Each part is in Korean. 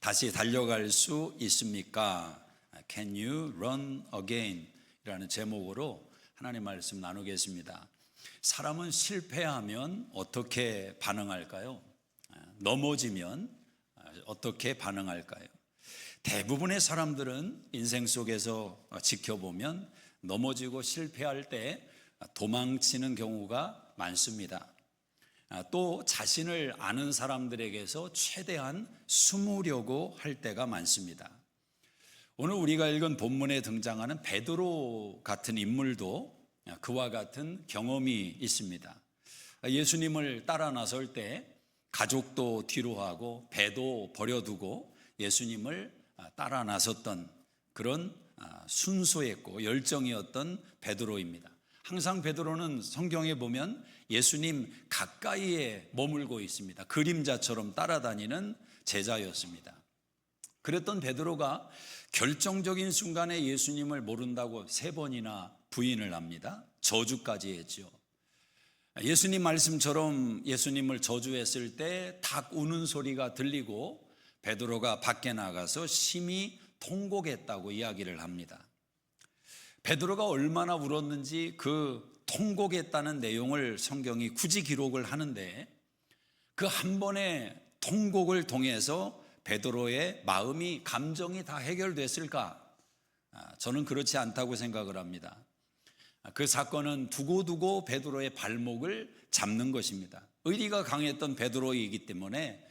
다시 달려갈 수 있습니까? Can you run again? 이라는 제목으로 하나님 말씀 나누겠습니다. 사람은 실패하면 어떻게 반응할까요? 넘어지면 어떻게 반응할까요? 대부분의 사람들은 인생 속에서 지켜보면 넘어지고 실패할 때 도망치는 경우가 많습니다. 또 자신을 아는 사람들에게서 최대한 숨으려고 할 때가 많습니다. 오늘 우리가 읽은 본문에 등장하는 베드로 같은 인물도 그와 같은 경험이 있습니다. 예수님을 따라 나설 때 가족도 뒤로 하고 배도 버려두고 예수님을 따라 나섰던 그런 순수했고 열정이었던 베드로입니다. 항상 베드로는 성경에 보면 예수님 가까이에 머물고 있습니다. 그림자처럼 따라다니는 제자였습니다. 그랬던 베드로가 결정적인 순간에 예수님을 모른다고 3번이나 부인을 합니다. 저주까지 했죠. 예수님 말씀처럼 예수님을 저주했을 때 닭 우는 소리가 들리고 베드로가 밖에 나가서 심히 통곡했다고 이야기를 합니다. 베드로가 얼마나 울었는지 그 통곡했다는 내용을 성경이 굳이 기록을 하는데 그 한 번의 통곡을 통해서 베드로의 마음이 감정이 다 해결됐을까? 저는 그렇지 않다고 생각을 합니다. 그 사건은 두고두고 베드로의 발목을 잡는 것입니다. 의리가 강했던 베드로이기 때문에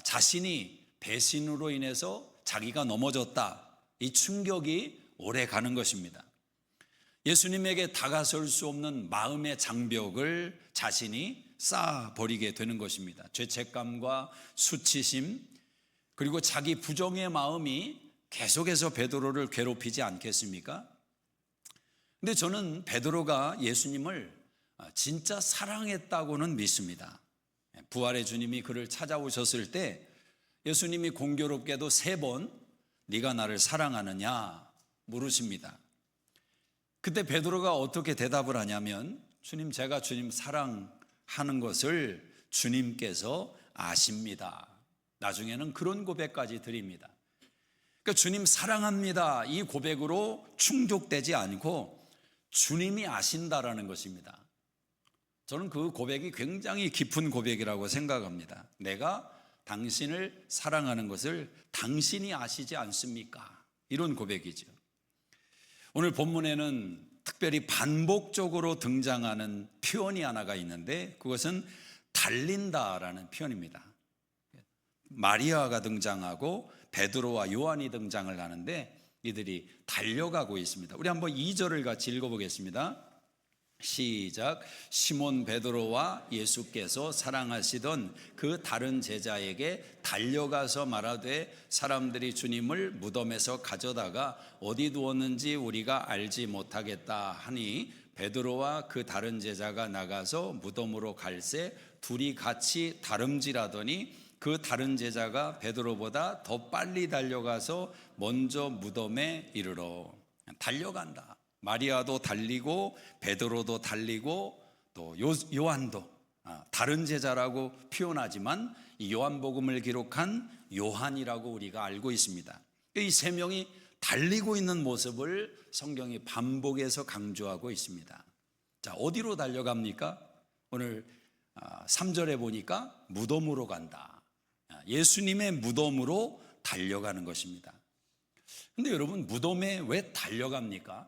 자신이 배신으로 인해서 자기가 넘어졌다, 이 충격이 오래 가는 것입니다. 예수님에게 다가설 수 없는 마음의 장벽을 자신이 쌓아버리게 되는 것입니다. 죄책감과 수치심 그리고 자기 부정의 마음이 계속해서 베드로를 괴롭히지 않겠습니까? 근데 저는 베드로가 예수님을 진짜 사랑했다고는 믿습니다. 부활의 주님이 그를 찾아오셨을 때 예수님이 공교롭게도 3번 네가 나를 사랑하느냐 물으십니다. 그때 베드로가 어떻게 대답을 하냐면 주님, 제가 주님 사랑하는 것을 주님께서 아십니다. 나중에는 그런 고백까지 드립니다. 그러니까 주님 사랑합니다, 이 고백으로 충족되지 않고 주님이 아신다라는 것입니다. 저는 그 고백이 굉장히 깊은 고백이라고 생각합니다. 내가 당신을 사랑하는 것을 당신이 아시지 않습니까? 이런 고백이죠. 오늘 본문에는 특별히 반복적으로 등장하는 표현이 하나가 있는데 그것은 달린다라는 표현입니다. 마리아가 등장하고 베드로와 요한이 등장을 하는데 이들이 달려가고 있습니다. 우리 한번 2절을 같이 읽어보겠습니다. 시작. 시몬 베드로와 예수께서 사랑하시던 그 다른 제자에게 달려가서 말하되 사람들이 주님을 무덤에서 가져다가 어디 두었는지 우리가 알지 못하겠다 하니 베드로와 그 다른 제자가 나가서 무덤으로 갈새 둘이 같이 다름질하더니 그 다른 제자가 베드로보다 더 빨리 달려가서 먼저 무덤에 이르러. 달려간다. 마리아도 달리고 베드로도 달리고 또 요한도 다른 제자라고 표현하지만 이 요한복음을 기록한 요한이라고 우리가 알고 있습니다. 이 3명이 달리고 있는 모습을 성경이 반복해서 강조하고 있습니다. 자, 어디로 달려갑니까? 오늘 3절에 보니까 무덤으로 간다. 예수님의 무덤으로 달려가는 것입니다. 근데 여러분, 무덤에 왜 달려갑니까?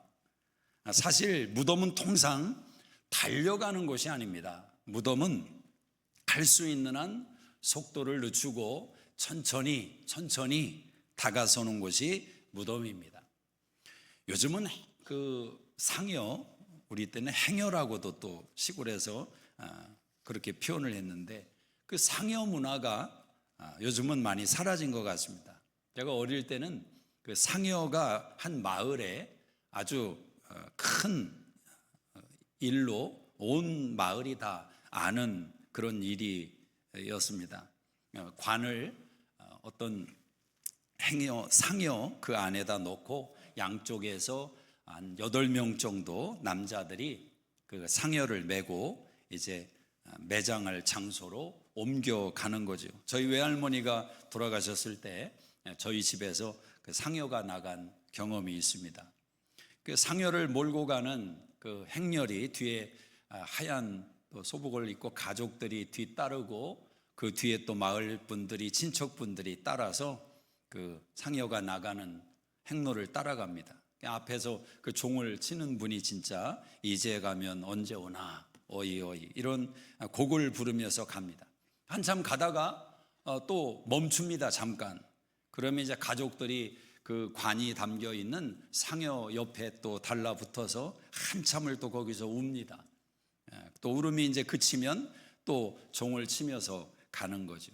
사실 무덤은 통상 달려가는 것이 아닙니다. 무덤은 갈 수 있는 한 속도를 늦추고 천천히 다가서는 곳이 무덤입니다. 요즘은 그 상여, 우리 때는 행여라고도 또 시골에서 그렇게 표현을 했는데 그 상여 문화가 요즘은 많이 사라진 것 같습니다. 제가 어릴 때는 그 상여가 한 마을에 아주 큰 일로 온 마을이 다 아는 그런 일이었습니다. 관을 어떤 상여 그 안에다 놓고 양쪽에서 한 8명 정도 남자들이 그 상여를 메고 이제 매장할 장소로 옮겨가는 거죠. 저희 외할머니가 돌아가셨을 때 저희 집에서 그 상여가 나간 경험이 있습니다. 그 상여를 몰고 가는 그 행렬이 뒤에 하얀 소복을 입고 가족들이 뒤따르고 그 뒤에 또 마을 분들이 친척분들이 따라서 그 상여가 나가는 행로를 따라갑니다. 앞에서 그 종을 치는 분이 진짜 이제 가면 언제 오나 어이 어이 이런 곡을 부르면서 갑니다. 한참 가다가 또 멈춥니다. 잠깐. 그러면 이제 가족들이 그 관이 담겨 있는 상여 옆에 또 달라붙어서 한참을 또 거기서 웁니다. 또 울음이 이제 그치면 또 종을 치면서 가는 거죠.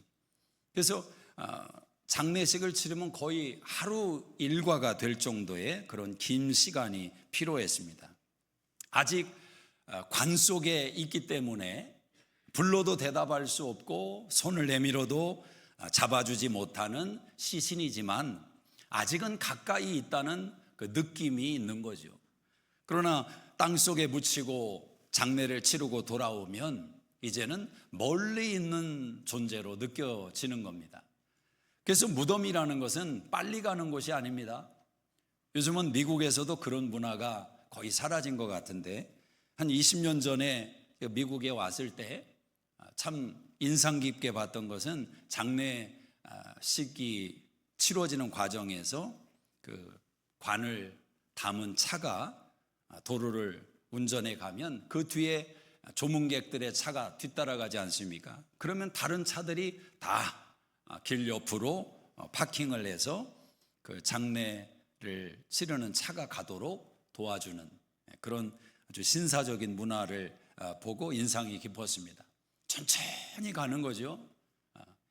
그래서 장례식을 치르면 거의 하루 일과가 될 정도의 그런 긴 시간이 필요했습니다. 아직 관 속에 있기 때문에 불러도 대답할 수 없고 손을 내밀어도 잡아주지 못하는 시신이지만 아직은 가까이 있다는 그 느낌이 있는 거죠. 그러나 땅속에 묻히고 장례를 치르고 돌아오면 이제는 멀리 있는 존재로 느껴지는 겁니다. 그래서 무덤이라는 것은 빨리 가는 곳이 아닙니다. 요즘은 미국에서도 그런 문화가 거의 사라진 것 같은데 한 20년 전에 미국에 왔을 때 참 인상 깊게 봤던 것은 장례식이 치러지는 과정에서 그 관을 담은 차가 도로를 운전해 가면 그 뒤에 조문객들의 차가 뒤따라가지 않습니까? 그러면 다른 차들이 다 길 옆으로 파킹을 해서 그 장례를 치르는 차가 가도록 도와주는 그런 아주 신사적인 문화를 보고 인상이 깊었습니다. 천천히 가는 거죠.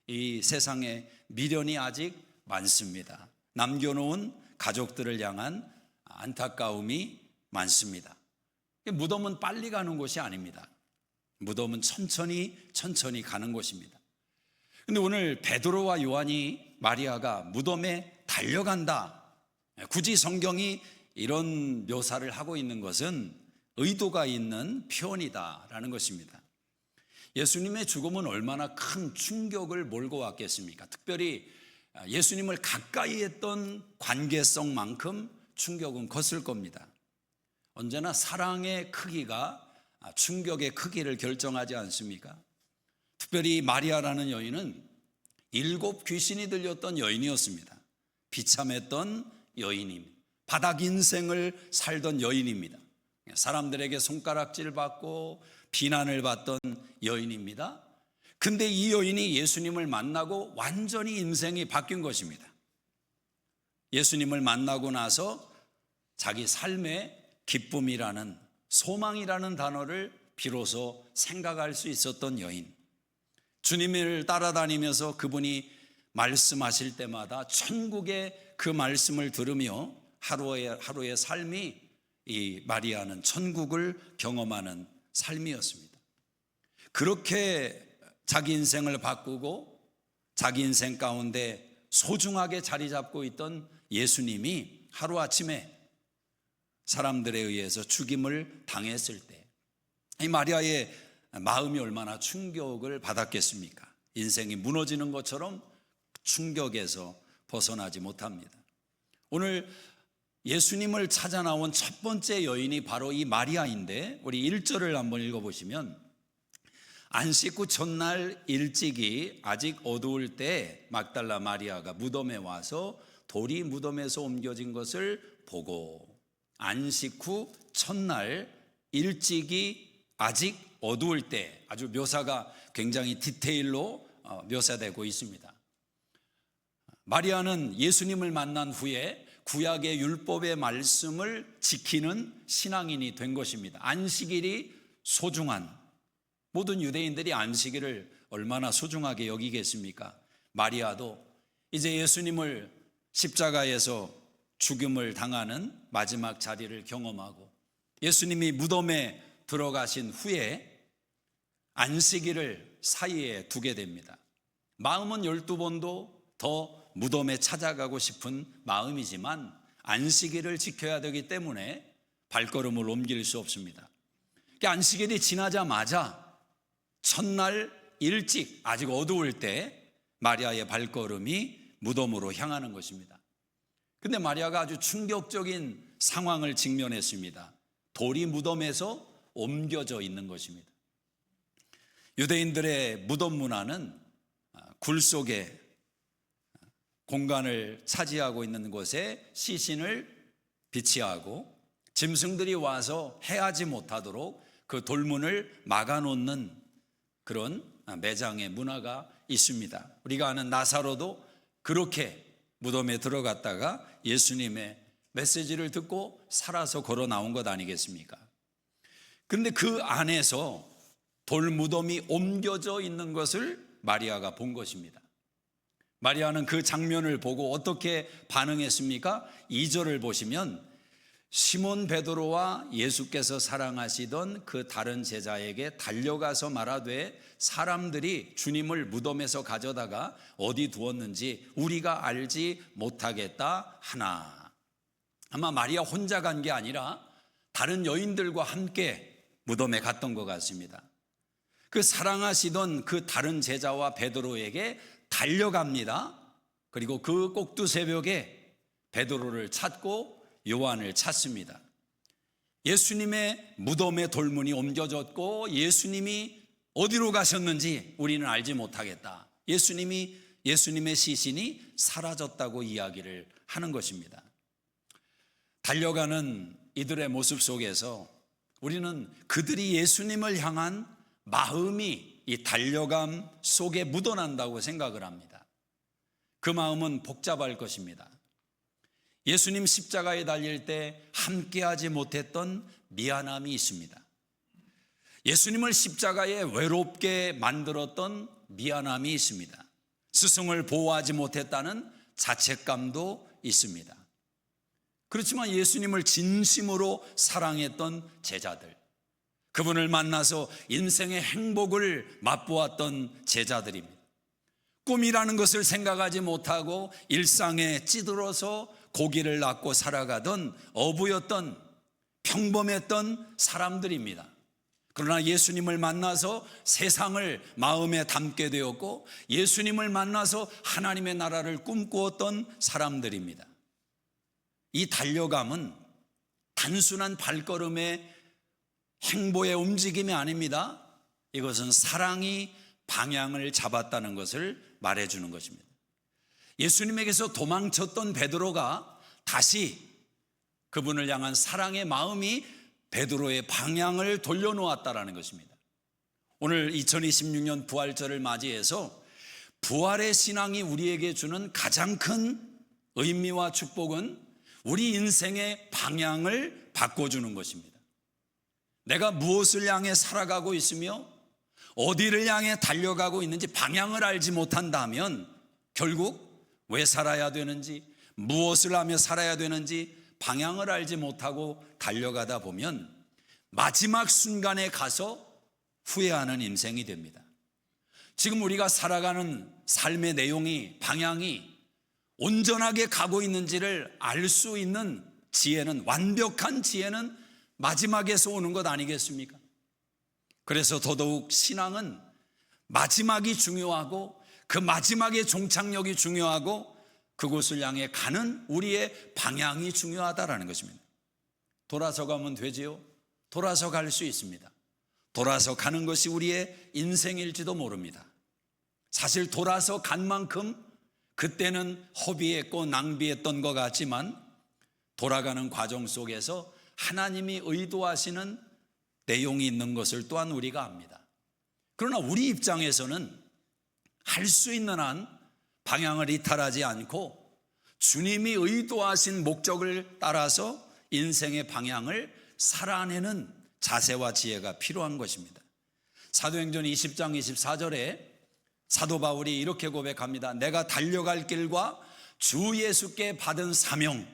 이 세상에 미련이 아직 많습니다. 남겨놓은 가족들을 향한 안타까움이 많습니다. 무덤은 빨리 가는 곳이 아닙니다. 무덤은 천천히 가는 곳입니다. 근데 오늘 베드로와 요한이 마리아가 무덤에 달려간다, 굳이 성경이 이런 묘사를 하고 있는 것은 의도가 있는 표현이다라는 것입니다. 예수님의 죽음은 얼마나 큰 충격을 몰고 왔겠습니까? 특별히 예수님을 가까이 했던 관계성만큼 충격은 컸을 겁니다. 언제나 사랑의 크기가 충격의 크기를 결정하지 않습니까? 특별히 마리아라는 여인은 7 귀신이 들렸던 여인이었습니다. 비참했던 여인입니다. 바닥 인생을 살던 여인입니다. 사람들에게 손가락질 받고 비난을 받던 여인입니다. 근데 이 여인이 예수님을 만나고 완전히 인생이 바뀐 것입니다. 예수님을 만나고 나서 자기 삶의 기쁨이라는, 소망이라는 단어를 비로소 생각할 수 있었던 여인. 주님을 따라다니면서 그분이 말씀하실 때마다 천국의 그 말씀을 들으며 하루의 삶이 이 마리아는 천국을 경험하는 삶이었습니다. 그렇게 자기 인생을 바꾸고 자기 인생 가운데 소중하게 자리 잡고 있던 예수님이 하루아침에 사람들에 의해서 죽임을 당했을 때 이 마리아의 마음이 얼마나 충격을 받았겠습니까? 인생이 무너지는 것처럼 충격에서 벗어나지 못합니다. 오늘 예수님을 찾아 나온 첫 번째 여인이 바로 이 마리아인데 우리 1절을 한번 읽어보시면 안식 후 첫날 일찍이 아직 어두울 때 막달라 마리아가 무덤에 와서 돌이 무덤에서 옮겨진 것을 보고, 안식 후 첫날 일찍이 아직 어두울 때, 아주 묘사가 굉장히 디테일로 묘사되고 있습니다. 마리아는 예수님을 만난 후에 구약의 율법의 말씀을 지키는 신앙인이 된 것입니다. 안식일이 소중한, 모든 유대인들이 안식일을 얼마나 소중하게 여기겠습니까? 마리아도 이제 예수님을 십자가에서 죽음을 당하는 마지막 자리를 경험하고 예수님이 무덤에 들어가신 후에 안식일을 사이에 두게 됩니다. 마음은 12번도 더 무덤에 찾아가고 싶은 마음이지만 안식일을 지켜야 되기 때문에 발걸음을 옮길 수 없습니다. 안식일이 지나자마자 첫날 일찍 아직 어두울 때 마리아의 발걸음이 무덤으로 향하는 것입니다. 근데 마리아가 아주 충격적인 상황을 직면했습니다. 돌이 무덤에서 옮겨져 있는 것입니다. 유대인들의 무덤 문화는 굴 속에 공간을 차지하고 있는 곳에 시신을 비치하고 짐승들이 와서 해하지 못하도록 그 돌문을 막아놓는 그런 매장의 문화가 있습니다. 우리가 아는 나사로도 그렇게 무덤에 들어갔다가 예수님의 메시지를 듣고 살아서 걸어 나온 것 아니겠습니까? 근데 그 안에서 돌 무덤이 옮겨져 있는 것을 마리아가 본 것입니다. 마리아는 그 장면을 보고 어떻게 반응했습니까? 2절을 보시면 시몬 베드로와 예수께서 사랑하시던 그 다른 제자에게 달려가서 말하되 사람들이 주님을 무덤에서 가져다가 어디 두었는지 우리가 알지 못하겠다 하나. 아마 마리아 혼자 간 게 아니라 다른 여인들과 함께 무덤에 갔던 것 같습니다. 그 사랑하시던 그 다른 제자와 베드로에게 달려갑니다. 그리고 그 꼭두 새벽에 베드로를 찾고 요한을 찾습니다. 예수님의 무덤의 돌문이 옮겨졌고 예수님이 어디로 가셨는지 우리는 알지 못하겠다. 예수님의 시신이 사라졌다고 이야기를 하는 것입니다. 달려가는 이들의 모습 속에서 우리는 그들이 예수님을 향한 마음이 이 달려감 속에 묻어난다고 생각을 합니다. 그 마음은 복잡할 것입니다. 예수님 십자가에 달릴 때 함께하지 못했던 미안함이 있습니다. 예수님을 십자가에 외롭게 만들었던 미안함이 있습니다. 스승을 보호하지 못했다는 자책감도 있습니다. 그렇지만 예수님을 진심으로 사랑했던 제자들, 그분을 만나서 인생의 행복을 맛보았던 제자들입니다. 꿈이라는 것을 생각하지 못하고 일상에 찌들어서 고기를 낳고 살아가던 어부였던 평범했던 사람들입니다. 그러나 예수님을 만나서 세상을 마음에 담게 되었고 예수님을 만나서 하나님의 나라를 꿈꾸었던 사람들입니다. 이 달려감은 단순한 발걸음의 행보의 움직임이 아닙니다. 이것은 사랑이 방향을 잡았다는 것을 말해주는 것입니다. 예수님에게서 도망쳤던 베드로가 다시 그분을 향한 사랑의 마음이 베드로의 방향을 돌려놓았다는 것입니다. 오늘 2026년 부활절을 맞이해서 부활의 신앙이 우리에게 주는 가장 큰 의미와 축복은 우리 인생의 방향을 바꿔주는 것입니다. 내가 무엇을 향해 살아가고 있으며 어디를 향해 달려가고 있는지 방향을 알지 못한다면 결국 왜 살아야 되는지, 무엇을 하며 살아야 되는지 방향을 알지 못하고 달려가다 보면 마지막 순간에 가서 후회하는 인생이 됩니다. 지금 우리가 살아가는 삶의 내용이, 방향이 온전하게 가고 있는지를 알 수 있는 지혜는, 완벽한 지혜는 마지막에서 오는 것 아니겠습니까? 그래서 더더욱 신앙은 마지막이 중요하고 그 마지막의 종착역이 중요하고 그곳을 향해 가는 우리의 방향이 중요하다는 것입니다. 돌아서 가면 되지요? 돌아서 갈 수 있습니다. 돌아서 가는 것이 우리의 인생일지도 모릅니다. 사실 돌아서 간 만큼 그때는 허비했고 낭비했던 것 같지만 돌아가는 과정 속에서 하나님이 의도하시는 내용이 있는 것을 또한 우리가 압니다. 그러나 우리 입장에서는 할 수 있는 한 방향을 이탈하지 않고 주님이 의도하신 목적을 따라서 인생의 방향을 살아내는 자세와 지혜가 필요한 것입니다. 사도행전 20장 24절에 사도 바울이 이렇게 고백합니다. 내가 달려갈 길과 주 예수께 받은 사명,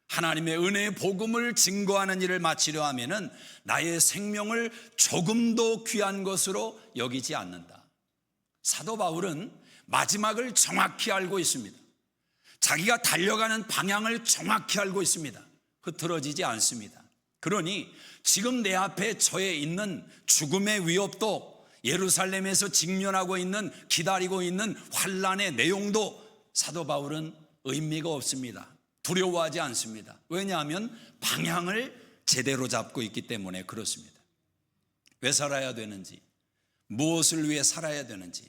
하나님의 은혜의 복음을 증거하는 일을 마치려 하면은 나의 생명을 조금도 귀한 것으로 여기지 않는다. 사도 바울은 마지막을 정확히 알고 있습니다. 자기가 달려가는 방향을 정확히 알고 있습니다. 흐트러지지 않습니다. 그러니 지금 내 앞에 처해 있는 죽음의 위협도, 예루살렘에서 직면하고 있는, 기다리고 있는 환란의 내용도 사도 바울은 의미가 없습니다. 두려워하지 않습니다. 왜냐하면 방향을 제대로 잡고 있기 때문에 그렇습니다. 왜 살아야 되는지, 무엇을 위해 살아야 되는지,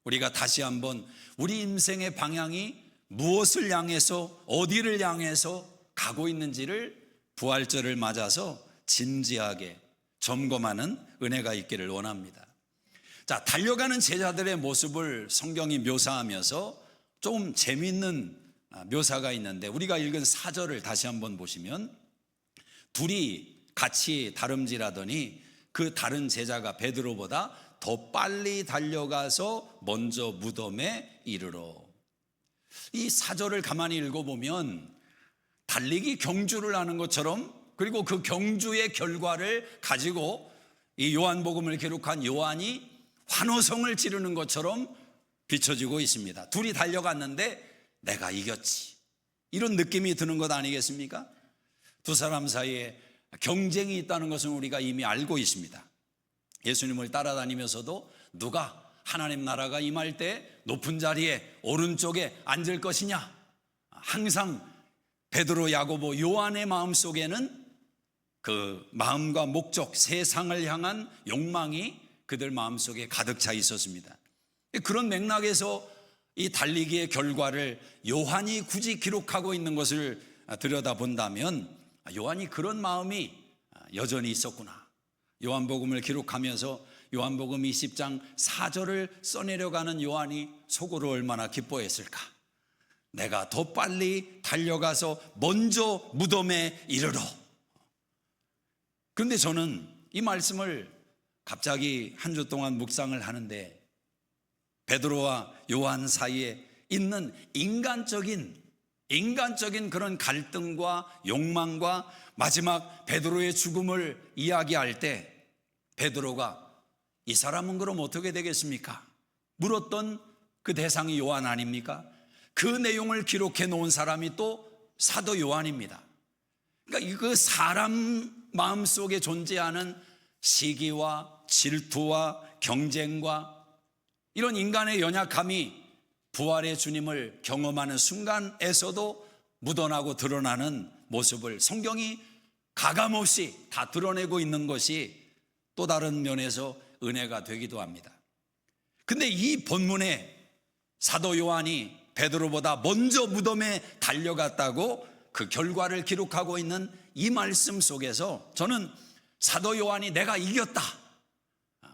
우리가 다시 한번 우리 인생의 방향이 무엇을 향해서, 어디를 향해서 가고 있는지를 부활절을 맞아서 진지하게 점검하는 은혜가 있기를 원합니다. 자, 달려가는 제자들의 모습을 성경이 묘사하면서 좀 재미있는 묘사가 있는데, 우리가 읽은 4절을 다시 한번 보시면 둘이 같이 다름질하더니 그 다른 제자가 베드로보다 더 빨리 달려가서 먼저 무덤에 이르러. 이 4절을 가만히 읽어보면 달리기 경주를 하는 것처럼, 그리고 그 경주의 결과를 가지고 이 요한복음을 기록한 요한이 환호성을 지르는 것처럼 비춰지고 있습니다. 둘이 달려갔는데 내가 이겼지, 이런 느낌이 드는 것 아니겠습니까? 두 사람 사이에 경쟁이 있다는 것은 우리가 이미 알고 있습니다. 예수님을 따라다니면서도 누가 하나님 나라가 임할 때 높은 자리에 오른쪽에 앉을 것이냐, 항상 베드로, 야고보, 요한의 마음속에는 그 마음과 목적, 세상을 향한 욕망이 그들 마음속에 가득 차 있었습니다. 그런 맥락에서 이 달리기의 결과를 요한이 굳이 기록하고 있는 것을 들여다본다면 요한이 그런 마음이 여전히 있었구나. 요한복음을 기록하면서 요한복음 20장 4절을 써내려가는 요한이 속으로 얼마나 기뻐했을까. 내가 더 빨리 달려가서 먼저 무덤에 이르러. 그런데 저는 이 말씀을 갑자기 한 주 동안 묵상을 하는데, 베드로와 요한 사이에 있는 인간적인 그런 갈등과 욕망과 마지막 베드로의 죽음을 이야기할 때 베드로가 이 사람은 그럼 어떻게 되겠습니까? 물었던 그 대상이 요한 아닙니까? 그 내용을 기록해 놓은 사람이 또 사도 요한입니다. 그러니까 그 사람 마음속에 존재하는 시기와 질투와 경쟁과 이런 인간의 연약함이 부활의 주님을 경험하는 순간에서도 묻어나고 드러나는 모습을 성경이 가감없이 다 드러내고 있는 것이 또 다른 면에서 은혜가 되기도 합니다. 근데 이 본문에 사도 요한이 베드로보다 먼저 무덤에 달려갔다고 그 결과를 기록하고 있는 이 말씀 속에서 저는 사도 요한이 내가 이겼다,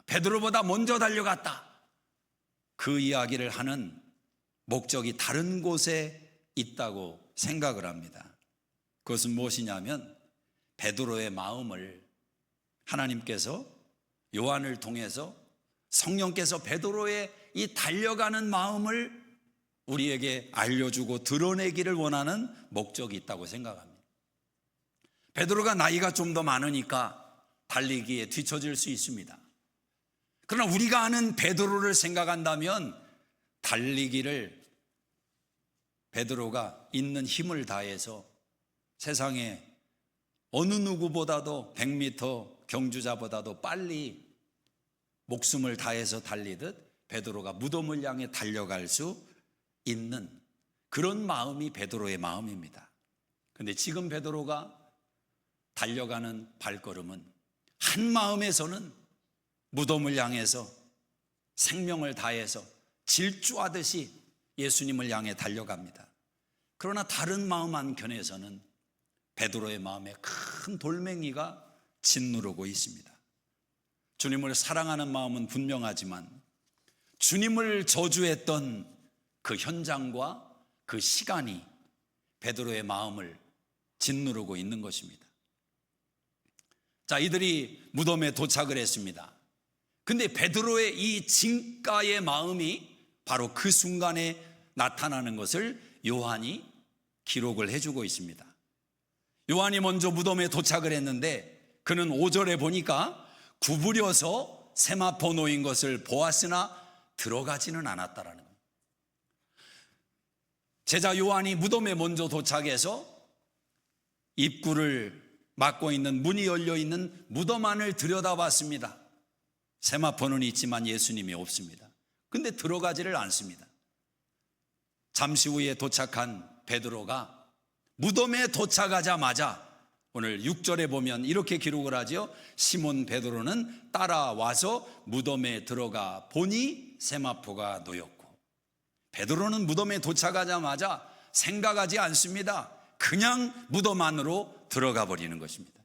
베드로보다 먼저 달려갔다, 그 이야기를 하는 목적이 다른 곳에 있다고 생각을 합니다. 그것은 무엇이냐면 베드로의 마음을 하나님께서 요한을 통해서 성령께서 베드로의 이 달려가는 마음을 우리에게 알려주고 드러내기를 원하는 목적이 있다고 생각합니다. 베드로가 나이가 좀 더 많으니까 달리기에 뒤처질 수 있습니다. 그러나 우리가 아는 베드로를 생각한다면 달리기를 베드로가 있는 힘을 다해서 세상에 어느 누구보다도 100m 경주자보다도 빨리 목숨을 다해서 달리듯 베드로가 무덤을 향해 달려갈 수 있는 그런 마음이 베드로의 마음입니다. 그런데 지금 베드로가 달려가는 발걸음은 한 마음에서는 무덤을 향해서 생명을 다해서 질주하듯이 예수님을 향해 달려갑니다. 그러나 다른 마음 한켠에서는 베드로의 마음에 큰 돌멩이가 짓누르고 있습니다. 주님을 사랑하는 마음은 분명하지만 주님을 저주했던 그 현장과 그 시간이 베드로의 마음을 짓누르고 있는 것입니다. 자, 이들이 무덤에 도착을 했습니다. 근데 베드로의 이 진가의 마음이 바로 그 순간에 나타나는 것을 요한이 기록을 해주고 있습니다. 요한이 먼저 무덤에 도착을 했는데 그는 5절에 보니까 구부려서 세마포 놓인 것을 보았으나 들어가지는 않았다라는 겁니다. 제자 요한이 무덤에 먼저 도착해서 입구를 막고 있는 문이 열려있는 무덤 안을 들여다봤습니다. 세마포는 있지만 예수님이 없습니다. 근데 들어가지를 않습니다. 잠시 후에 도착한 베드로가 무덤에 도착하자마자 오늘 6절에 보면 이렇게 기록을 하죠. 시몬 베드로는 따라와서 무덤에 들어가 보니 세마포가 놓였고, 베드로는 무덤에 도착하자마자 생각하지 않습니다. 그냥 무덤 안으로 들어가 버리는 것입니다.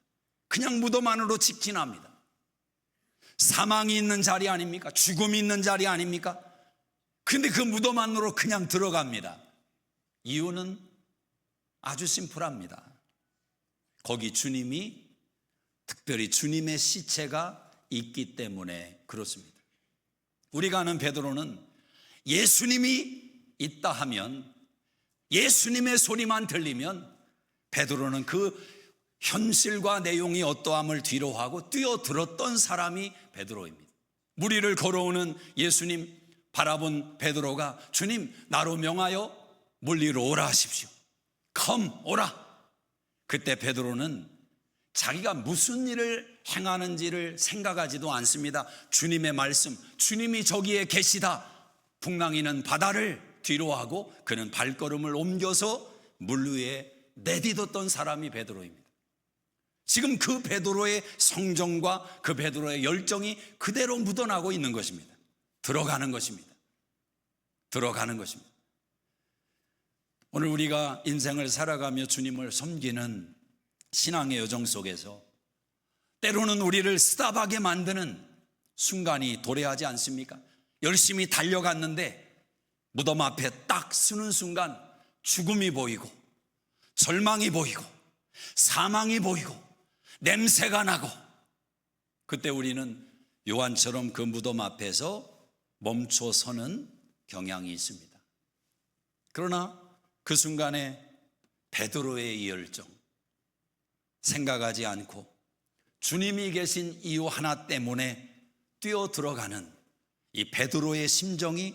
그냥 무덤 안으로 직진합니다. 사망이 있는 자리 아닙니까? 죽음이 있는 자리 아닙니까? 근데 그 무덤 안으로 그냥 들어갑니다. 이유는 아주 심플합니다. 거기 주님이, 특별히 주님의 시체가 있기 때문에 그렇습니다. 우리가 아는 베드로는 예수님이 있다 하면, 예수님의 소리만 들리면 베드로는 그 현실과 내용이 어떠함을 뒤로하고 뛰어들었던 사람이 베드로입니다. 무리를 걸어오는 예수님 바라본 베드로가 주님, 나로 명하여 물리로 오라 하십시오. come, 오라. 그때 베드로는 자기가 무슨 일을 행하는지를 생각하지도 않습니다. 주님의 말씀, 주님이 저기에 계시다. 풍랑이는 바다를 뒤로하고 그는 발걸음을 옮겨서 물 위에 내딛었던 사람이 베드로입니다. 지금 그 베드로의 성정과 그 베드로의 열정이 그대로 묻어나고 있는 것입니다. 들어가는 것입니다. 들어가는 것입니다. 오늘 우리가 인생을 살아가며 주님을 섬기는 신앙의 여정 속에서 때로는 우리를 쓰다박게 만드는 순간이 도래하지 않습니까? 열심히 달려갔는데 무덤 앞에 딱 서는 순간 죽음이 보이고 절망이 보이고 사망이 보이고 냄새가 나고, 그때 우리는 요한처럼 그 무덤 앞에서 멈춰 서는 경향이 있습니다. 그러나 그 순간에 베드로의 이 열정, 생각하지 않고 주님이 계신 이유 하나 때문에 뛰어 들어가는 이 베드로의 심정이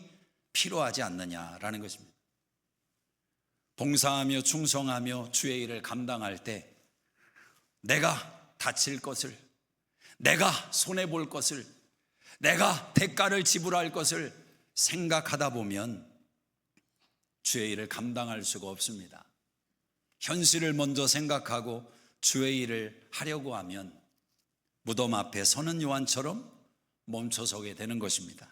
필요하지 않느냐라는 것입니다. 봉사하며 충성하며 주의 일을 감당할 때 내가 다칠 것을, 내가 손해볼 것을, 내가 대가를 지불할 것을 생각하다 보면 주의 일을 감당할 수가 없습니다. 현실을 먼저 생각하고 주의 일을 하려고 하면 무덤 앞에 서는 요한처럼 멈춰서게 되는 것입니다.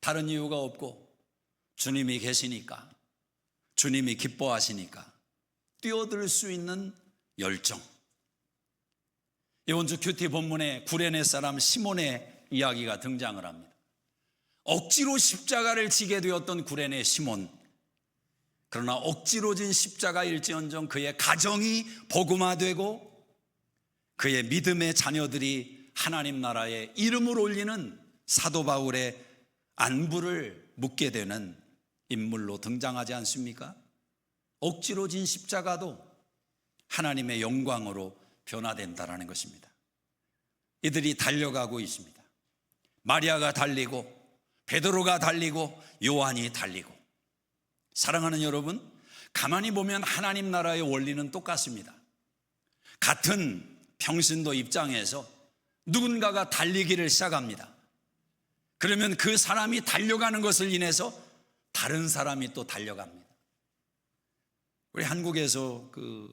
다른 이유가 없고 주님이 계시니까, 주님이 기뻐하시니까 뛰어들 수 있는 열정. 이번 주 큐티 본문에 구레네 사람 시몬의 이야기가 등장을 합니다. 억지로 십자가를 지게 되었던 구레네 시몬. 그러나 억지로 진 십자가일지언정 그의 가정이 복음화되고 그의 믿음의 자녀들이 하나님 나라에 이름을 올리는 사도 바울의 안부를 묻게 되는 인물로 등장하지 않습니까? 억지로 진 십자가도 하나님의 영광으로 변화된다라는 것입니다. 이들이 달려가고 있습니다. 마리아가 달리고 베드로가 달리고 요한이 달리고. 사랑하는 여러분, 가만히 보면 하나님 나라의 원리는 똑같습니다. 같은 평신도 입장에서 누군가가 달리기를 시작합니다. 그러면 그 사람이 달려가는 것을 인해서 다른 사람이 또 달려갑니다. 우리 한국에서 그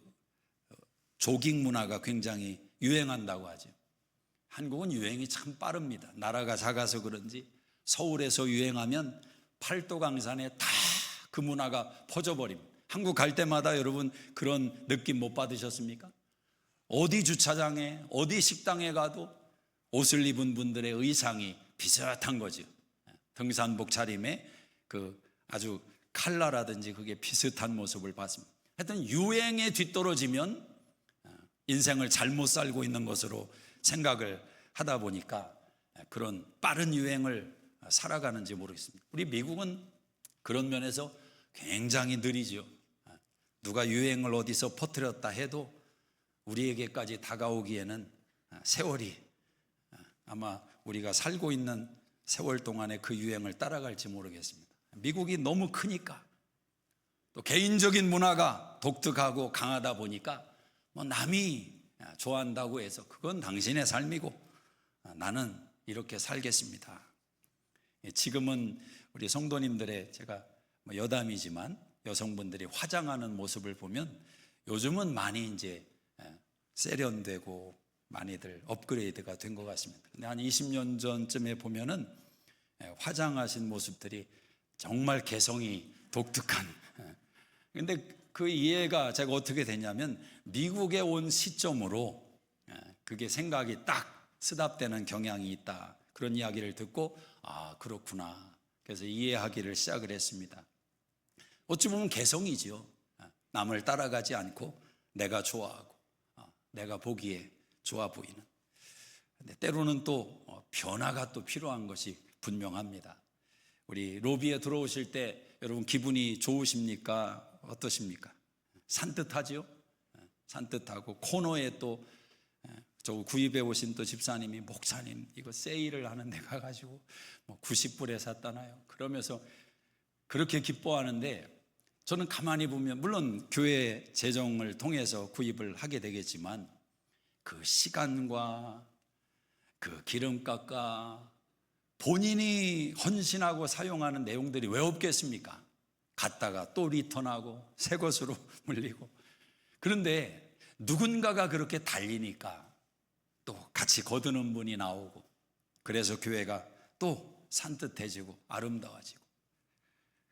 조깅 문화가 굉장히 유행한다고 하죠. 한국은 유행이 참 빠릅니다. 나라가 작아서 그런지 서울에서 유행하면 팔도강산에 다 그 문화가 퍼져버립니다. 한국 갈 때마다 여러분 그런 느낌 못 받으셨습니까? 어디 주차장에 어디 식당에 가도 옷을 입은 분들의 의상이 비슷한 거죠. 등산복 차림에 그 아주 컬러라든지 그게 비슷한 모습을 봤습니다. 하여튼 유행에 뒤떨어지면 인생을 잘못 살고 있는 것으로 생각을 하다 보니까 그런 빠른 유행을 살아가는지 모르겠습니다. 우리 미국은 그런 면에서 굉장히 느리죠. 누가 유행을 어디서 퍼뜨렸다 해도 우리에게까지 다가오기에는 세월이, 아마 우리가 살고 있는 세월 동안에 그 유행을 따라갈지 모르겠습니다. 미국이 너무 크니까, 또 개인적인 문화가 독특하고 강하다 보니까 뭐 남이 좋아한다고 해서 그건 당신의 삶이고 나는 이렇게 살겠습니다. 지금은 우리 성도님들의 제가 여담이지만 여성분들이 화장하는 모습을 보면 요즘은 많이 이제 세련되고 많이들 업그레이드가 된 것 같습니다. 근데 한 20년 전쯤에 보면은 화장하신 모습들이 정말 개성이 독특한. 근데 그 이해가 제가 어떻게 되냐면 미국에 온 시점으로 그게 생각이 딱 스답되는 경향이 있다. 그런 이야기를 듣고 아, 그렇구나. 그래서 이해하기를 시작을 했습니다. 어찌 보면 개성이지요. 남을 따라가지 않고 내가 좋아하고 내가 보기에 좋아 보이는. 근데 때로는 또 변화가 또 필요한 것이 분명합니다. 우리 로비에 들어오실 때 여러분 기분이 좋으십니까? 어떠십니까? 산뜻하지요? 산뜻하고 코너에 또 저 구입해 오신 또 집사님이 목사님 이거 세일을 하는데 가가지고 90불에 샀다나요? 그러면서 그렇게 기뻐하는데 저는 가만히 보면 물론 교회 재정을 통해서 구입을 하게 되겠지만 그 시간과 그 기름값과 본인이 헌신하고 사용하는 내용들이 왜 없겠습니까? 갔다가 또 리턴하고 새 것으로 물리고. 그런데 누군가가 그렇게 달리니까 또 같이 거두는 분이 나오고 그래서 교회가 또 산뜻해지고 아름다워지고.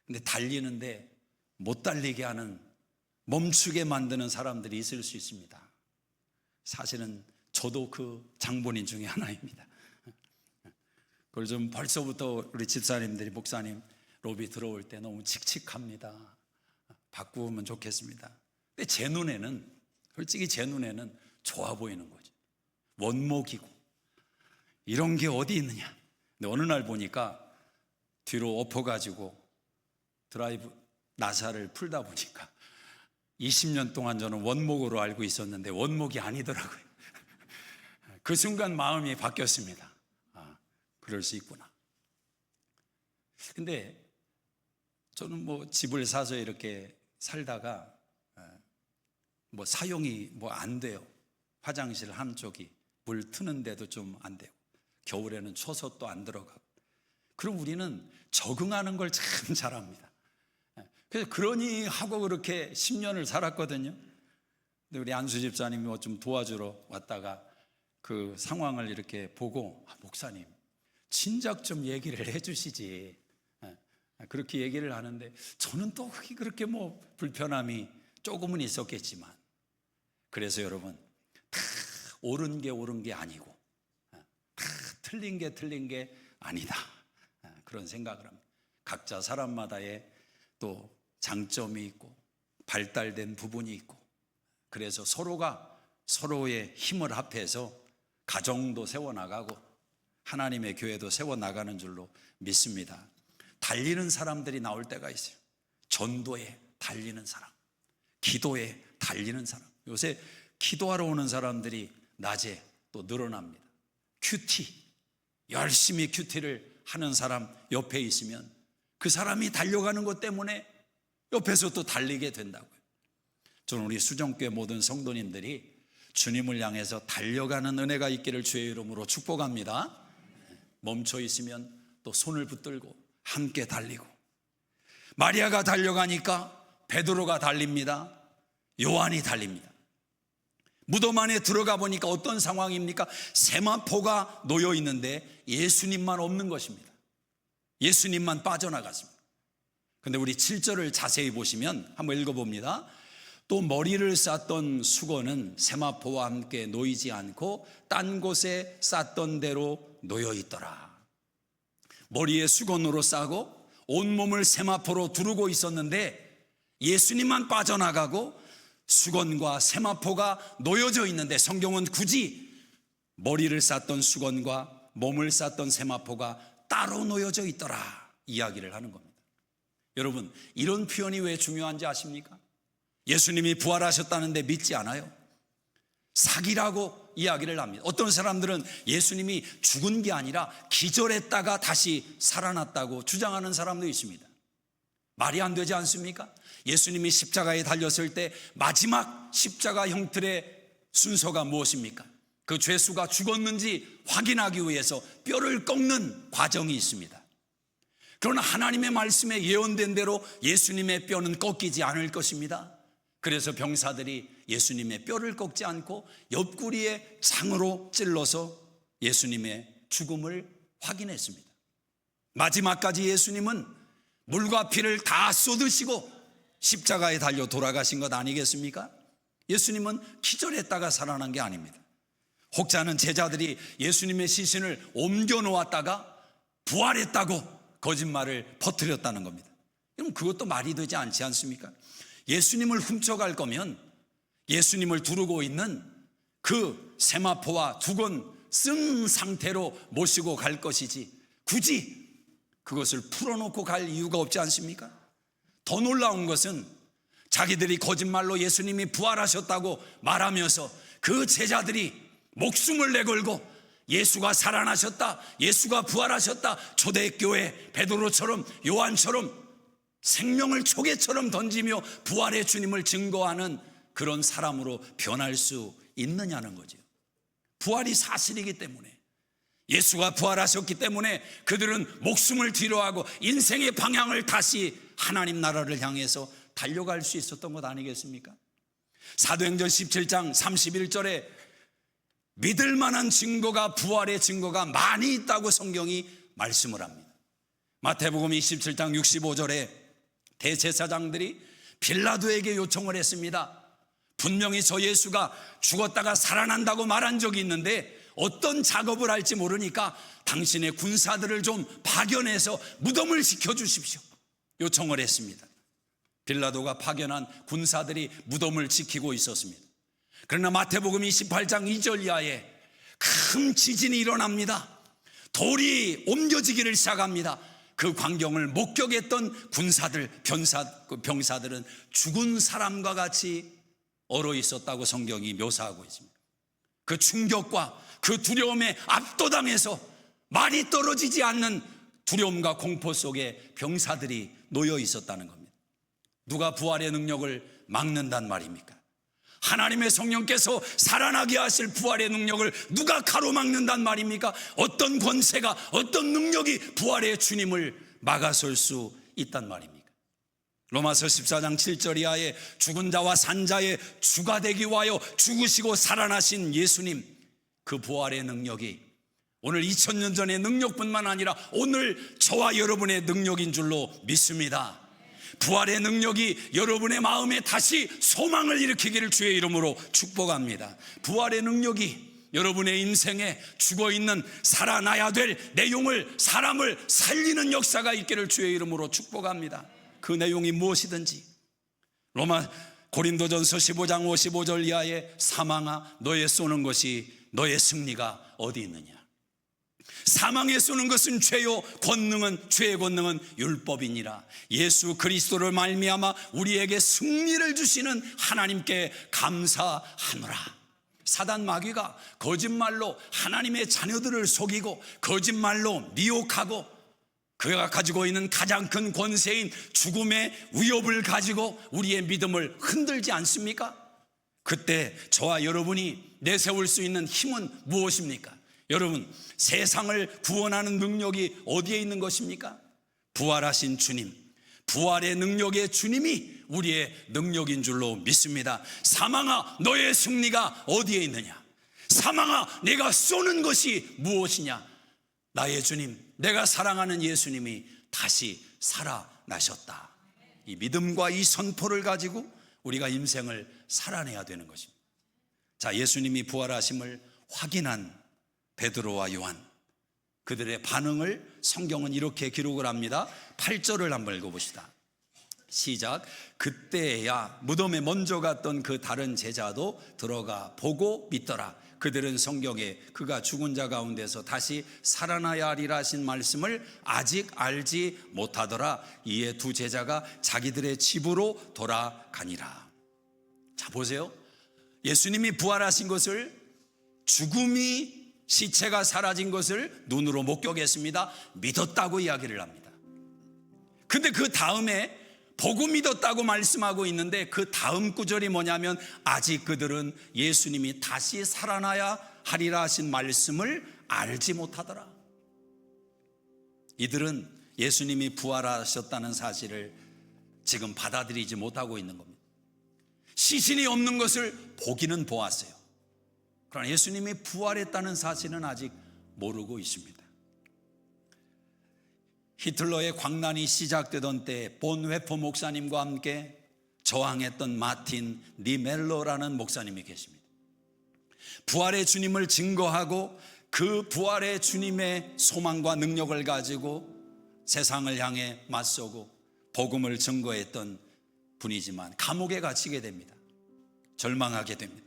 근데 달리는데 못 달리게 하는, 멈추게 만드는 사람들이 있을 수 있습니다. 사실은 저도 그 장본인 중에 하나입니다. 그걸 좀 벌써부터 우리 집사님들이 목사님 로비 들어올 때 너무 칙칙합니다. 바꾸면 좋겠습니다. 근데 제 눈에는 솔직히 제 눈에는 좋아 보이는 거죠. 원목이고 이런 게 어디 있느냐. 근데 어느 날 보니까 뒤로 엎어가지고 드라이브 나사를 풀다 보니까 20년 동안 저는 원목으로 알고 있었는데 원목이 아니더라고요. 그 순간 마음이 바뀌었습니다. 아, 그럴 수 있구나. 근데 저는 집을 사서 이렇게 살다가 사용이 안 돼요. 화장실 한쪽이 물 트는데도 좀 안 되고 겨울에는 추워서 또 안 들어가고. 그럼 우리는 적응하는 걸 참 잘합니다. 그래서 그러니 하고 그렇게 10년을 살았거든요. 근데 우리 안수 집사님이 좀 도와주러 왔다가 그 상황을 이렇게 보고 목사님 진작 좀 얘기를 해주시지. 그렇게 얘기를 하는데 저는 또 그렇게 불편함이 조금은 있었겠지만, 그래서 여러분 다 옳은 게 아니고 다 틀린 게 아니다. 그런 생각을 합니다. 각자 사람마다의 또 장점이 있고 발달된 부분이 있고, 그래서 서로가 서로의 힘을 합해서 가정도 세워나가고 하나님의 교회도 세워나가는 줄로 믿습니다. 달리는 사람들이 나올 때가 있어요. 전도에 달리는 사람, 기도에 달리는 사람. 요새 기도하러 오는 사람들이 낮에 또 늘어납니다. 큐티, 열심히 큐티를 하는 사람 옆에 있으면 그 사람이 달려가는 것 때문에 옆에서 또 달리게 된다고요. 저는 우리 수정교회 모든 성도님들이 주님을 향해서 달려가는 은혜가 있기를 주의 이름으로 축복합니다. 멈춰 있으면 또 손을 붙들고 함께 달리고, 마리아가 달려가니까 베드로가 달립니다. 요한이 달립니다. 무덤 안에 들어가 보니까 어떤 상황입니까? 세마포가 놓여 있는데 예수님만 없는 것입니다. 예수님만 빠져나갔습니다. 근데 우리 7절을 자세히 보시면 한번 읽어봅니다. 또 머리를 쌌던 수건은 세마포와 함께 놓이지 않고 딴 곳에 쌌던 대로 놓여 있더라. 머리에 수건으로 싸고 온몸을 세마포로 두르고 있었는데 예수님만 빠져나가고 수건과 세마포가 놓여져 있는데, 성경은 굳이 머리를 쌌던 수건과 몸을 쌌던 세마포가 따로 놓여져 있더라 이야기를 하는 겁니다. 여러분, 이런 표현이 왜 중요한지 아십니까? 예수님이 부활하셨다는데 믿지 않아요? 사기라고 이야기를 합니다. 어떤 사람들은 예수님이 죽은 게 아니라 기절했다가 다시 살아났다고 주장하는 사람도 있습니다. 말이 안 되지 않습니까? 예수님이 십자가에 달렸을 때 마지막 십자가 형틀의 순서가 무엇입니까? 그 죄수가 죽었는지 확인하기 위해서 뼈를 꺾는 과정이 있습니다. 그러나 하나님의 말씀에 예언된 대로 예수님의 뼈는 꺾이지 않을 것입니다. 그래서 병사들이 예수님의 뼈를 꺾지 않고 옆구리에 창으로 찔러서 예수님의 죽음을 확인했습니다. 마지막까지 예수님은 물과 피를 다 쏟으시고 십자가에 달려 돌아가신 것 아니겠습니까? 예수님은 기절했다가 살아난 게 아닙니다. 혹자는 제자들이 예수님의 시신을 옮겨 놓았다가 부활했다고 거짓말을 퍼뜨렸다는 겁니다. 그럼 그것도 말이 되지 않지 않습니까? 예수님을 훔쳐갈 거면 예수님을 두르고 있는 그 세마포와 두건 쓴 상태로 모시고 갈 것이지 굳이 그것을 풀어놓고 갈 이유가 없지 않습니까? 더 놀라운 것은 자기들이 거짓말로 예수님이 부활하셨다고 말하면서 그 제자들이 목숨을 내걸고 예수가 살아나셨다, 예수가 부활하셨다, 초대교회 베드로처럼 요한처럼 생명을 초계처럼 던지며 부활의 주님을 증거하는 그런 사람으로 변할 수 있느냐는 거죠. 부활이 사실이기 때문에, 예수가 부활하셨기 때문에 그들은 목숨을 뒤로하고 인생의 방향을 다시 하나님 나라를 향해서 달려갈 수 있었던 것 아니겠습니까? 사도행전 17장 31절에 믿을 만한 증거가, 부활의 증거가 많이 있다고 성경이 말씀을 합니다. 마태복음 27장 65절에 대제사장들이 빌라도에게 요청을 했습니다. 분명히 저 예수가 죽었다가 살아난다고 말한 적이 있는데 어떤 작업을 할지 모르니까 당신의 군사들을 좀 파견해서 무덤을 지켜주십시오, 요청을 했습니다. 빌라도가 파견한 군사들이 무덤을 지키고 있었습니다. 그러나 마태복음 28장 2절 이하에 큰 지진이 일어납니다. 돌이 옮겨지기를 시작합니다. 그 광경을 목격했던 군사들, 병사들은 죽은 사람과 같이 얼어 있었다고 성경이 묘사하고 있습니다. 그 충격과 그 두려움에 압도당해서 말이 떨어지지 않는 두려움과 공포 속에 병사들이 놓여 있었다는 겁니다. 누가 부활의 능력을 막는단 말입니까? 하나님의 성령께서 살아나게 하실 부활의 능력을 누가 가로막는단 말입니까? 어떤 권세가, 어떤 능력이 부활의 주님을 막아설 수 있단 말입니까? 로마서 14장 7절 이하에 죽은 자와 산 자의 주가 되기 위하여 죽으시고 살아나신 예수님, 그 부활의 능력이 오늘 2000년 전의 능력뿐만 아니라 오늘 저와 여러분의 능력인 줄로 믿습니다. 부활의 능력이 여러분의 마음에 다시 소망을 일으키기를 주의 이름으로 축복합니다. 부활의 능력이 여러분의 인생에 죽어있는 살아나야 될 내용을, 사람을 살리는 역사가 있기를 주의 이름으로 축복합니다. 그 내용이 무엇이든지, 고린도전서 15장 55절 이하에 사망아 너의 쏘는 것이, 너의 승리가 어디 있느냐? 사망에 쏘는 것은 죄요, 죄의 권능은 율법이니라. 예수 그리스도를 말미암아 우리에게 승리를 주시는 하나님께 감사하노라. 사단 마귀가 거짓말로 하나님의 자녀들을 속이고 거짓말로 미혹하고 그가 가지고 있는 가장 큰 권세인 죽음의 위협을 가지고 우리의 믿음을 흔들지 않습니까? 그때 저와 여러분이 내세울 수 있는 힘은 무엇입니까? 여러분, 세상을 구원하는 능력이 어디에 있는 것입니까? 부활하신 주님, 부활의 능력의 주님이 우리의 능력인 줄로 믿습니다. 사망아 너의 승리가 어디에 있느냐? 사망아 내가 쏘는 것이 무엇이냐? 나의 주님, 내가 사랑하는 예수님이 다시 살아나셨다. 이 믿음과 이 선포를 가지고 우리가 인생을 살아내야 되는 것입니다. 자, 예수님이 부활하심을 확인한 베드로와 요한, 그들의 반응을 성경은 이렇게 기록을 합니다. 8절을 한번 읽어봅시다. 시작. 그때야 무덤에 먼저 갔던 그 다른 제자도 들어가 보고 믿더라. 그들은 성경에 그가 죽은 자 가운데서 다시 살아나야 하리라 하신 말씀을 아직 알지 못하더라. 이에 두 제자가 자기들의 집으로 돌아가니라. 자, 보세요. 예수님이 부활하신 것을, 죽음이, 시체가 사라진 것을 눈으로 목격했습니다. 믿었다고 이야기를 합니다. 근데 그 다음에 보고 믿었다고 말씀하고 있는데 그 다음 구절이 뭐냐면 아직 그들은 예수님이 다시 살아나야 하리라 하신 말씀을 알지 못하더라. 이들은 예수님이 부활하셨다는 사실을 지금 받아들이지 못하고 있는 겁니다. 시신이 없는 것을 보기는 보았어요. 그러나 예수님이 부활했다는 사실은 아직 모르고 있습니다. 히틀러의 광란이 시작되던 때 본웨퍼 목사님과 함께 저항했던 마틴 니멜로라는 목사님이 계십니다. 부활의 주님을 증거하고 그 부활의 주님의 소망과 능력을 가지고 세상을 향해 맞서고 복음을 증거했던 분이지만 감옥에 갇히게 됩니다. 절망하게 됩니다.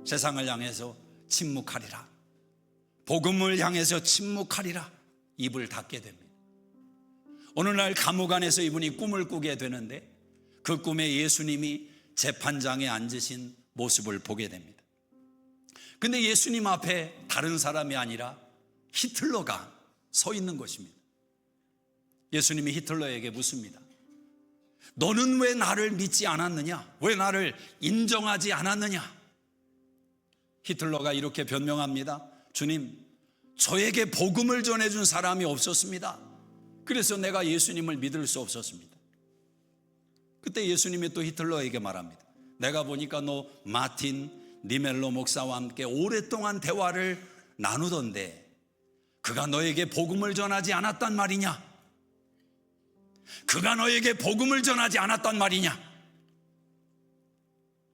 세상을 향해서 침묵하리라, 복음을 향해서 침묵하리라 입을 닫게 됩니다. 어느 날 감옥 안에서 이분이 꿈을 꾸게 되는데 그 꿈에 예수님이 재판장에 앉으신 모습을 보게 됩니다. 근데 예수님 앞에 다른 사람이 아니라 히틀러가 서 있는 것입니다. 예수님이 히틀러에게 묻습니다. 너는 왜 나를 믿지 않았느냐? 왜 나를 인정하지 않았느냐? 히틀러가 이렇게 변명합니다. 주님, 저에게 복음을 전해준 사람이 없었습니다. 그래서 내가 예수님을 믿을 수 없었습니다. 그때 예수님이 또 히틀러에게 말합니다. 내가 보니까 너 마틴 니멜로 목사와 함께 오랫동안 대화를 나누던데 그가 너에게 복음을 전하지 않았단 말이냐? 그가 너에게 복음을 전하지 않았단 말이냐?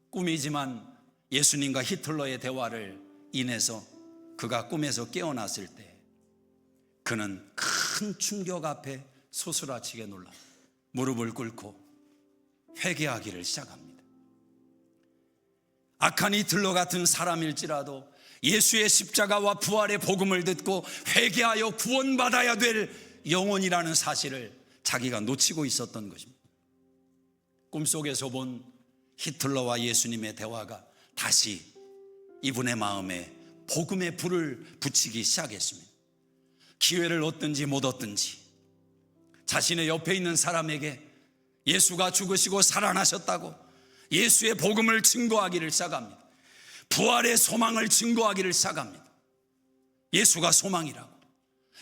꿈이지만 예수님과 히틀러의 대화를 인해서 그가 꿈에서 깨어났을 때 그는 큰 충격 앞에 소스라치게 놀라 무릎을 꿇고 회개하기를 시작합니다. 악한 히틀러 같은 사람일지라도 예수의 십자가와 부활의 복음을 듣고 회개하여 구원받아야 될 영혼이라는 사실을 자기가 놓치고 있었던 것입니다. 꿈속에서 본 히틀러와 예수님의 대화가 다시 이분의 마음에 복음의 불을 붙이기 시작했습니다. 기회를 얻든지 못 얻든지 자신의 옆에 있는 사람에게 예수가 죽으시고 살아나셨다고 예수의 복음을 증거하기를 시작합니다. 부활의 소망을 증거하기를 시작합니다. 예수가 소망이라고,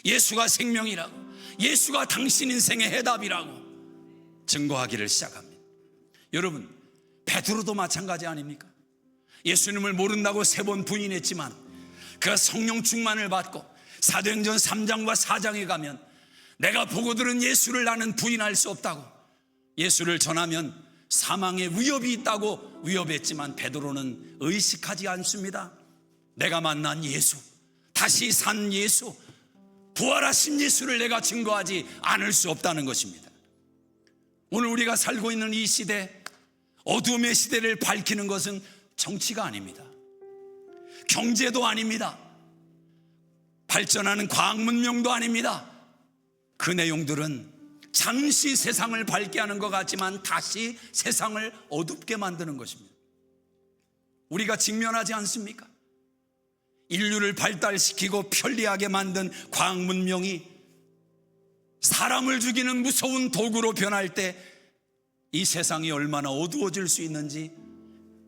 예수가 생명이라고, 예수가 당신 인생의 해답이라고 증거하기를 시작합니다. 여러분, 베드로도 마찬가지 아닙니까? 예수님을 모른다고 3번 부인했지만 그가 성령 충만을 받고 사도행전 3장과 4장에 가면 내가 보고 들은 예수를 나는 부인할 수 없다고, 예수를 전하면 사망의 위협이 있다고 위협했지만 베드로는 의식하지 않습니다. 내가 만난 예수, 다시 산 예수, 부활하신 예수를 내가 증거하지 않을 수 없다는 것입니다. 오늘 우리가 살고 있는 이 시대, 어둠의 시대를 밝히는 것은 정치가 아닙니다. 경제도 아닙니다. 발전하는 과학 문명도 아닙니다. 그 내용들은 잠시 세상을 밝게 하는 것 같지만 다시 세상을 어둡게 만드는 것입니다. 우리가 직면하지 않습니까? 인류를 발달시키고 편리하게 만든 과학 문명이 사람을 죽이는 무서운 도구로 변할 때 이 세상이 얼마나 어두워질 수 있는지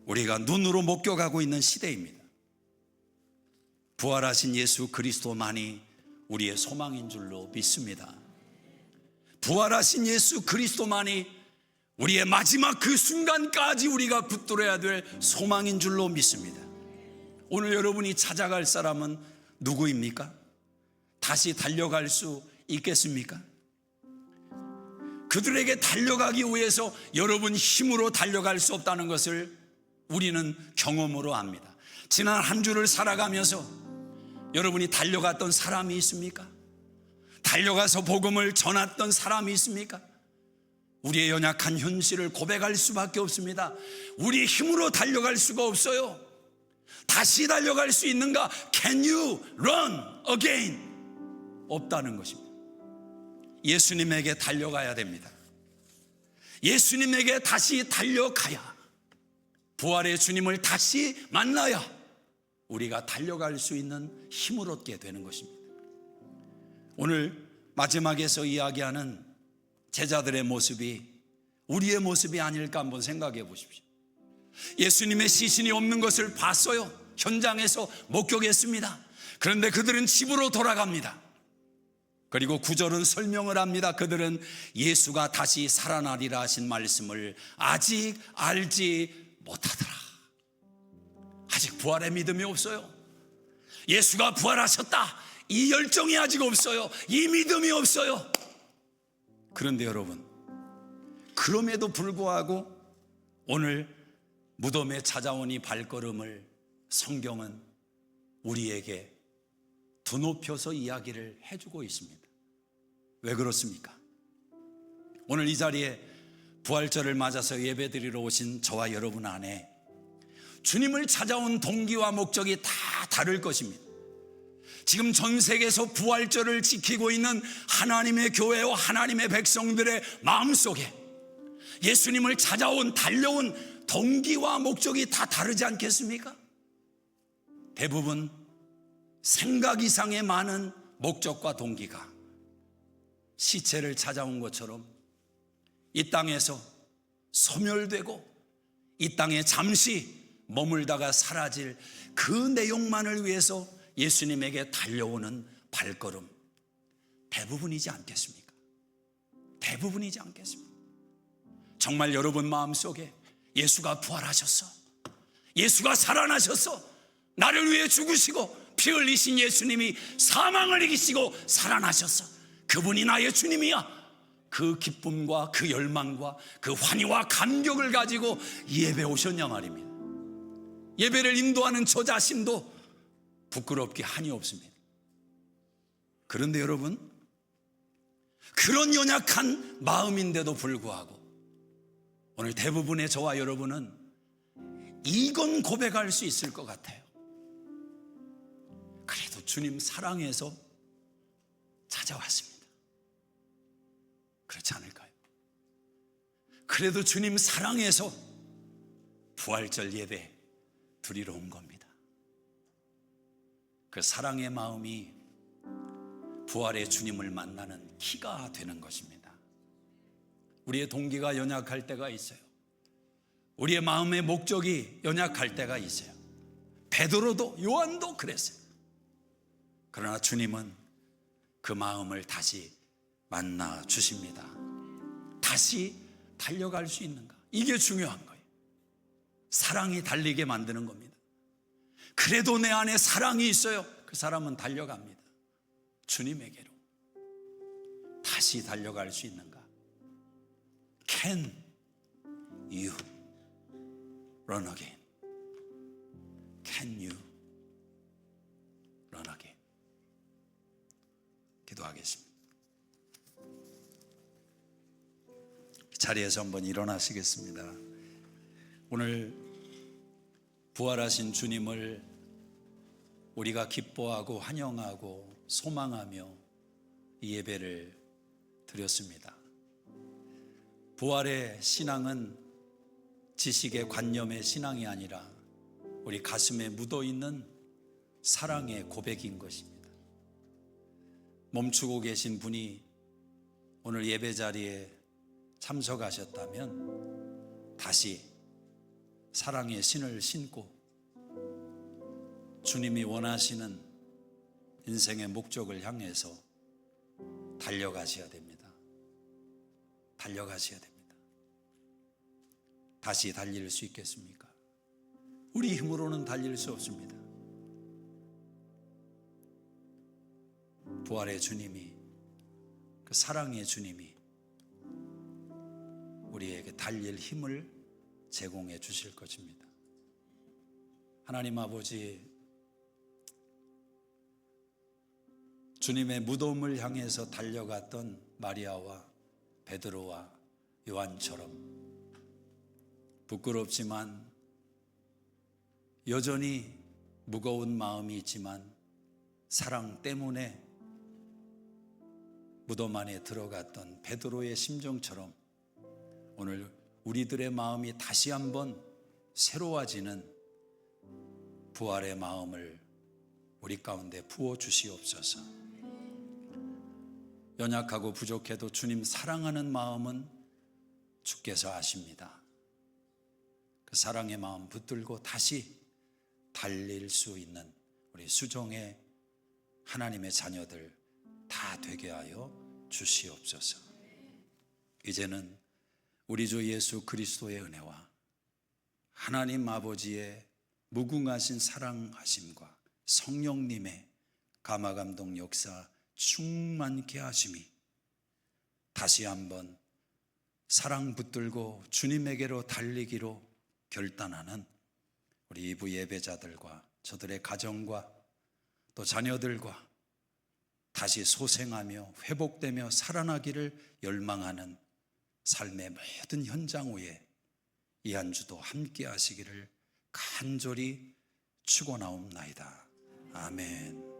우리가 눈으로 목격하고 있는 시대입니다. 부활하신 예수 그리스도만이 우리의 소망인 줄로 믿습니다. 부활하신 예수 그리스도만이 우리의 마지막 그 순간까지 우리가 붙들어야 될 소망인 줄로 믿습니다. 오늘 여러분이 찾아갈 사람은 누구입니까? 다시 달려갈 수 있겠습니까? 그들에게 달려가기 위해서 여러분 힘으로 달려갈 수 없다는 것을 우리는 경험으로 압니다. 지난 한 주를 살아가면서 여러분이 달려갔던 사람이 있습니까? 달려가서 복음을 전했던 사람이 있습니까? 우리의 연약한 현실을 고백할 수밖에 없습니다. 우리 힘으로 달려갈 수가 없어요. 다시 달려갈 수 있는가? Can you run again? 없다는 것입니다. 예수님에게 달려가야 됩니다. 예수님에게 다시 달려가야, 부활의 주님을 다시 만나야 우리가 달려갈 수 있는 힘을 얻게 되는 것입니다. 오늘 마지막에서 이야기하는 제자들의 모습이 우리의 모습이 아닐까 한번 생각해 보십시오. 예수님의 시신이 없는 것을 봤어요. 현장에서 목격했습니다. 그런데 그들은 집으로 돌아갑니다. 그리고 9절은 설명을 합니다. 그들은 예수가 다시 살아나리라 하신 말씀을 아직 알지 못하더라. 아직 부활의 믿음이 없어요. 예수가 부활하셨다, 이 열정이 아직 없어요. 이 믿음이 없어요. 그런데 여러분, 그럼에도 불구하고 오늘 무덤에 찾아온 이 발걸음을 성경은 우리에게 드높여서 이야기를 해주고 있습니다. 왜 그렇습니까? 오늘 이 자리에 부활절을 맞아서 예배드리러 오신 저와 여러분 안에 주님을 찾아온 동기와 목적이 다 다를 것입니다. 지금 전 세계에서 부활절을 지키고 있는 하나님의 교회와 하나님의 백성들의 마음속에 예수님을 찾아온, 달려온 동기와 목적이 다 다르지 않겠습니까? 대부분 생각 이상의 많은 목적과 동기가 시체를 찾아온 것처럼 이 땅에서 소멸되고 이 땅에 잠시 머물다가 사라질 그 내용만을 위해서 예수님에게 달려오는 발걸음, 대부분이지 않겠습니까? 대부분이지 않겠습니까? 정말 여러분 마음속에 예수가 부활하셨어, 예수가 살아나셨어, 나를 위해 죽으시고 피 흘리신 예수님이 사망을 이기시고 살아나셨어, 그분이 나의 주님이야, 그 기쁨과 그 열망과 그 환희와 감격을 가지고 예배 오셨냐 말입니다. 예배를 인도하는 저 자신도 부끄럽게 한이 없습니다. 그런데 여러분, 그런 연약한 마음인데도 불구하고 오늘 대부분의 저와 여러분은 이건 고백할 수 있을 것 같아요. 그래도 주님 사랑해서 찾아왔습니다. 그렇지 않을까요? 그래도 주님 사랑해서 부활절 예배 드리러 온 겁니다. 그 사랑의 마음이 부활의 주님을 만나는 키가 되는 것입니다. 우리의 동기가 연약할 때가 있어요. 우리의 마음의 목적이 연약할 때가 있어요. 베드로도 요한도 그랬어요. 그러나 주님은 그 마음을 다시 만나 주십니다. 다시 달려갈 수 있는가? 이게 중요한 거예요. 사랑이 달리게 만드는 겁니다. 그래도 내 안에 사랑이 있어요. 그 사람은 달려갑니다. 주님에게로. 다시 달려갈 수 있는가? Can you run again? Can you run again? 기도하겠습니다. 자리에서 한번 일어나시겠습니다. 오늘 부활하신 주님을 우리가 기뻐하고 환영하고 소망하며 이 예배를 드렸습니다. 부활의 신앙은 지식의 관념의 신앙이 아니라 우리 가슴에 묻어있는 사랑의 고백인 것입니다. 멈추고 계신 분이 오늘 예배 자리에 참석하셨다면 다시 사랑의 신을 신고 주님이 원하시는 인생의 목적을 향해서 달려가셔야 됩니다. 달려가셔야 됩니다. 다시 달릴 수 있겠습니까? 우리 힘으로는 달릴 수 없습니다. 부활의 주님이, 그 사랑의 주님이 우리에게 달릴 힘을 제공해 주실 것입니다. 하나님 아버지, 주님의 무덤을 향해서 달려갔던 마리아와 베드로와 요한처럼 부끄럽지만 여전히 무거운 마음이 있지만 사랑 때문에 무덤 안에 들어갔던 베드로의 심정처럼 오늘 우리들의 마음이 다시 한번 새로워지는 부활의 마음을 우리 가운데 부어 주시옵소서. 연약하고 부족해도 주님 사랑하는 마음은 주께서 아십니다. 그 사랑의 마음 붙들고 다시 달릴 수 있는 우리 수종의 하나님의 자녀들 다 되게 하여 주시옵소서. 이제는 우리 주 예수 그리스도의 은혜와 하나님 아버지의 무궁하신 사랑하심과 성령님의 감화감동 역사 충만케 하심이 다시 한번 사랑 붙들고 주님에게로 달리기로 결단하는 우리 이부 예배자들과 저들의 가정과 또 자녀들과 다시 소생하며 회복되며 살아나기를 열망하는 삶의 모든 현장 위에 이 한 주도 함께 하시기를 간절히 축원하옵나이다. 아멘.